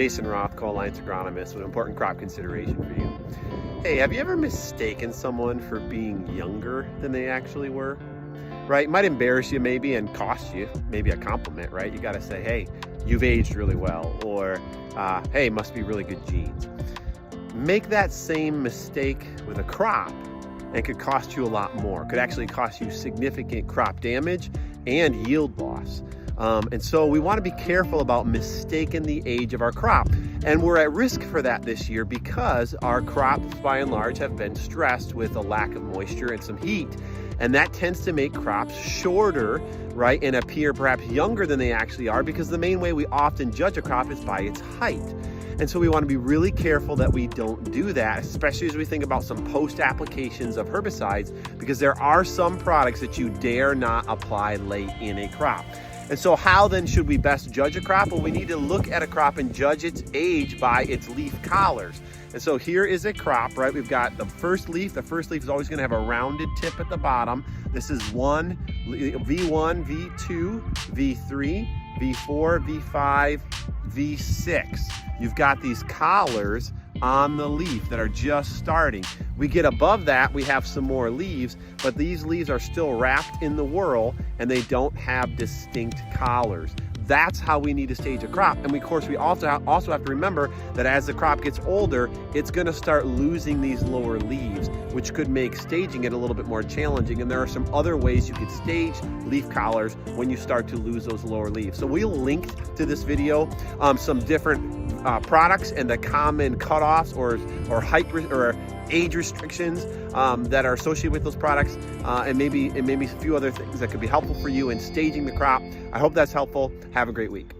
Jason Roth, Co-Alliance Agronomist, with an important crop consideration for you. Hey, have you ever mistaken someone for being younger than they actually were? Right? It might embarrass you maybe and cost you maybe a compliment, right? You got to say, hey, you've aged really well, or hey, must be really good genes. Make that same mistake with a crop and it could cost you a lot more. It could actually cost you significant crop damage and yield loss. And so we want to be careful about mistaking the age of our crop. And we're at risk for that this year because our crops, by and large, have been stressed with a lack of moisture and some heat. And that tends to make crops shorter, right, and appear perhaps younger than they actually are, because the main way we often judge a crop is by its height. And so we want to be really careful that we don't do that, especially as we think about some post applications of herbicides, because there are some products that you dare not apply late in a crop. And so how then should we best judge a crop? Well, we need to look at a crop and judge its age by its leaf collars. And so here is a crop, right? We've got the first leaf. The first leaf is always going to have a rounded tip at the bottom. This is V1, V2, V3, V4, V5, V6. You've got these collars on the leaf that are just starting. We get above that, we have some more leaves, but these leaves are still wrapped in the whorl and they don't have distinct collars. That's how we need to stage a crop. And of course, we also have to remember that as the crop gets older, it's going to start losing these lower leaves, which could make staging it a little bit more challenging. And there are some other ways you could stage leaf collars when you start to lose those lower leaves. So we'll link to this video some different products and the common cutoffs or height or age restrictions that are associated with those products, and maybe a few other things that could be helpful for you in staging the crop. I hope that's helpful. Have a great week.